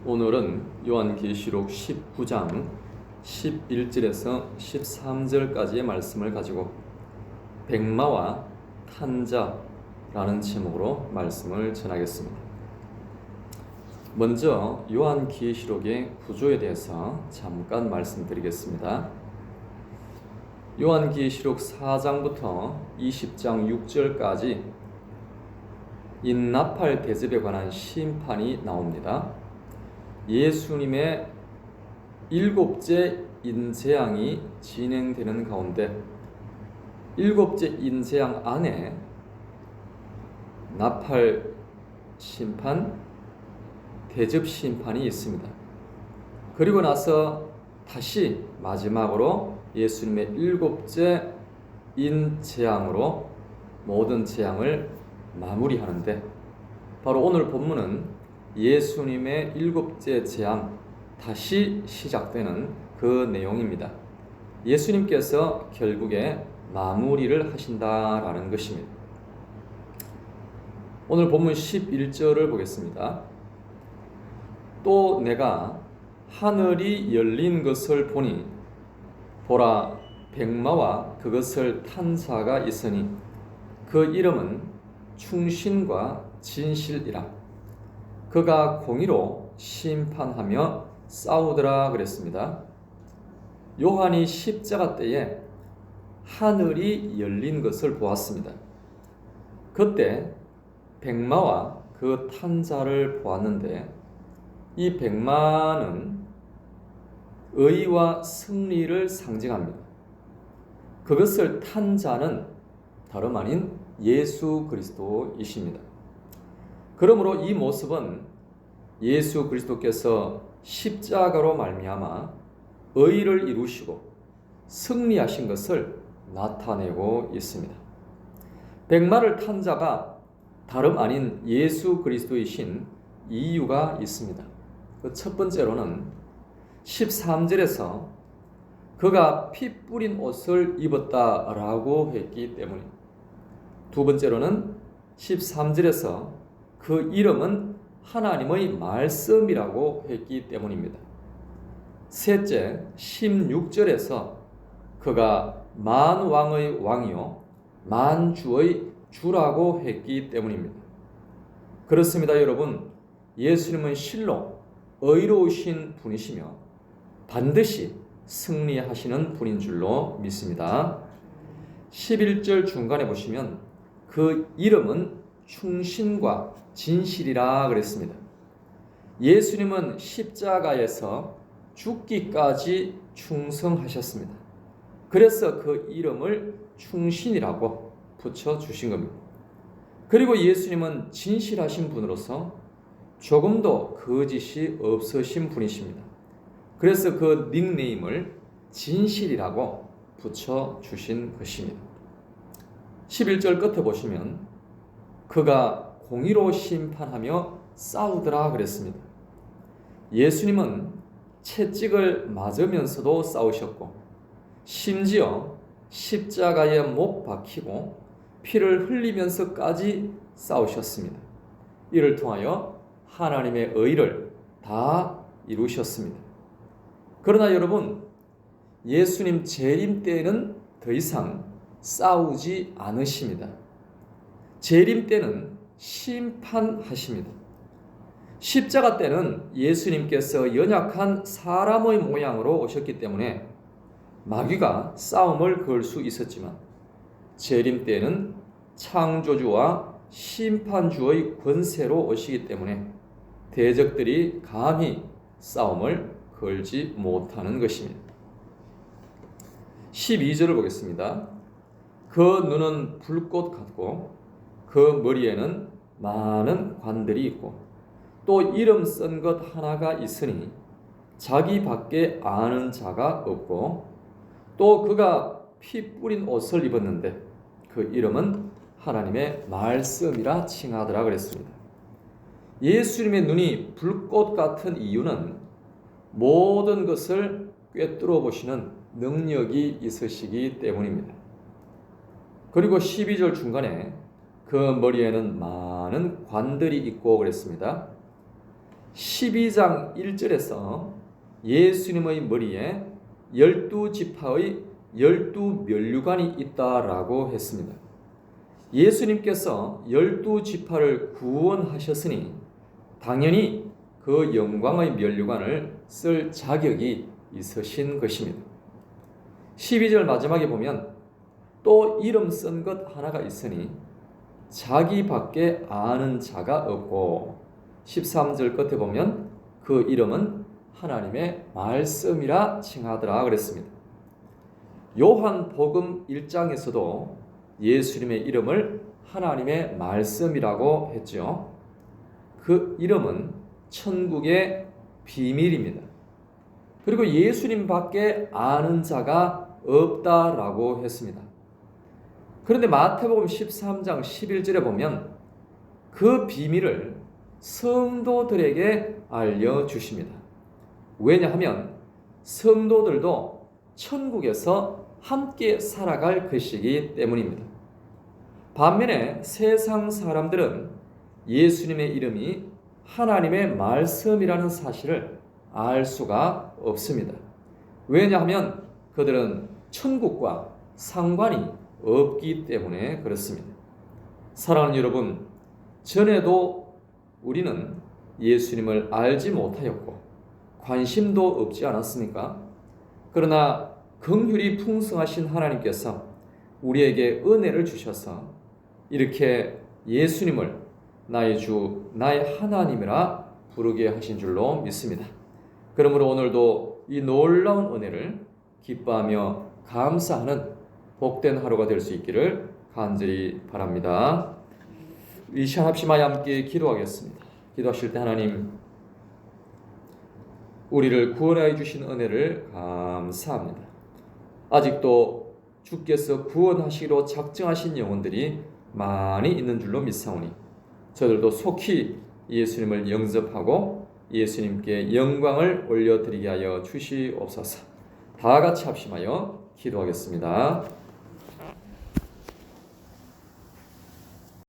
오늘은 요한계시록 19장 11절에서 13절까지의 말씀을 가지고 백마와 탄자라는 제목으로 말씀을 전하겠습니다. 먼저 요한계시록의 구조에 대해서 잠깐 말씀드리겠습니다. 요한계시록 4장부터 20장 6절까지 인나팔 대접에 관한 심판이 나옵니다. 예수님의 일곱째 인재앙이 진행되는 가운데 일곱째 인재앙 안에 나팔 심판, 대접 심판이 있습니다. 그리고 나서 다시 마지막으로 예수님의 일곱째 인재앙으로 모든 재앙을 마무리하는데, 바로 오늘 본문은 예수님의 일곱째 재앙, 다시 시작되는 그 내용입니다. 예수님께서 결국에 마무리를 하신다라는 것입니다. 오늘 본문 11절을 보겠습니다. 또 내가 하늘이 열린 것을 보니 보라, 백마와 그것을 탄 자가 있으니 그 이름은 충신과 진실이라. 그가 공의로 심판하며 싸우더라 그랬습니다. 요한이 십자가 때에 하늘이 열린 것을 보았습니다. 그때 백마와 그 탄 자를 보았는데, 이 백마는 의와 승리를 상징합니다. 그것을 탄 자는 다름 아닌 예수 그리스도이십니다. 그러므로 이 모습은 예수 그리스도께서 십자가로 말미암아 의를 이루시고 승리하신 것을 나타내고 있습니다. 백마를 탄 자가 다름 아닌 예수 그리스도이신 이유가 있습니다. 그 첫 번째로는 13절에서 그가 피 뿌린 옷을 입었다라고 했기 때문입니다. 두 번째로는 13절에서 그 이름은 하나님의 말씀이라고 했기 때문입니다. 셋째, 16절에서 그가 만왕의 왕이요 만주의 주라고 했기 때문입니다. 그렇습니다, 여러분. 예수님은 실로 의로우신 분이시며 반드시 승리하시는 분인 줄로 믿습니다. 11절 중간에 보시면 그 이름은 충신과 진실이라 그랬습니다. 예수님은 십자가에서 죽기까지 충성하셨습니다. 그래서 그 이름을 충신이라고 붙여주신 겁니다. 그리고 예수님은 진실하신 분으로서 조금도 거짓이 없으신 분이십니다. 그래서 그 닉네임을 진실이라고 붙여주신 것입니다. 11절 끝에 보시면 그가 공의로 심판하며 싸우더라 그랬습니다. 예수님은 채찍을 맞으면서도 싸우셨고, 심지어 십자가에 못 박히고 피를 흘리면서까지 싸우셨습니다. 이를 통하여 하나님의 의를 다 이루셨습니다. 그러나 여러분, 예수님 재림 때에는 더 이상 싸우지 않으십니다. 재림 때는 심판하십니다. 십자가 때는 예수님께서 연약한 사람의 모양으로 오셨기 때문에 마귀가 싸움을 걸 수 있었지만, 재림 때는 창조주와 심판주의 권세로 오시기 때문에 대적들이 감히 싸움을 걸지 못하는 것입니다. 12절을 보겠습니다. 그 눈은 불꽃 같고 그 머리에는 많은 관들이 있고 또 이름 쓴 것 하나가 있으니 자기 밖에 아는 자가 없고, 또 그가 피 뿌린 옷을 입었는데 그 이름은 하나님의 말씀이라 칭하더라 그랬습니다. 예수님의 눈이 불꽃 같은 이유는 모든 것을 꿰뚫어 보시는 능력이 있으시기 때문입니다. 그리고 12절 중간에 그 머리에는 많은 관들이 있고 그랬습니다. 12장 1절에서 예수님의 머리에 12지파의 12면류관이 있다라고 했습니다. 예수님께서 12지파를 구원하셨으니 당연히 그 영광의 면류관을 쓸 자격이 있으신 것입니다. 12절 마지막에 보면 또 이름 쓴 것 하나가 있으니 자기밖에 아는 자가 없고, 13절 끝에 보면 그 이름은 하나님의 말씀이라 칭하더라 그랬습니다. 요한복음 1장에서도 예수님의 이름을 하나님의 말씀이라고 했죠. 그 이름은 천국의 비밀입니다. 그리고 예수님 밖에 아는 자가 없다라고 했습니다. 그런데 마태복음 13장 11절에 보면 그 비밀을 성도들에게 알려주십니다. 왜냐하면 성도들도 천국에서 함께 살아갈 것이기 때문입니다. 반면에 세상 사람들은 예수님의 이름이 하나님의 말씀이라는 사실을 알 수가 없습니다. 왜냐하면 그들은 천국과 상관이 없기 때문에 그렇습니다. 사랑하는 여러분, 전에도 우리는 예수님을 알지 못하였고 관심도 없지 않았습니까? 그러나 긍휼이 풍성하신 하나님께서 우리에게 은혜를 주셔서 이렇게 예수님을 나의 주, 나의 하나님이라 부르게 하신 줄로 믿습니다. 그러므로 오늘도 이 놀라운 은혜를 기뻐하며 감사하는 복된 하루가 될 수 있기를 간절히 바랍니다. 이 시간 합심하여 함께 기도하겠습니다. 기도하실 때 하나님, 우리를 구원하여 주신 은혜를 감사합니다. 아직도 주께서 구원하시기로 작정하신 영혼들이 많이 있는 줄로 믿사오니 저들도 속히 예수님을 영접하고 예수님께 영광을 올려드리게 하여 주시옵소서. 다 같이 합심하여 기도하겠습니다.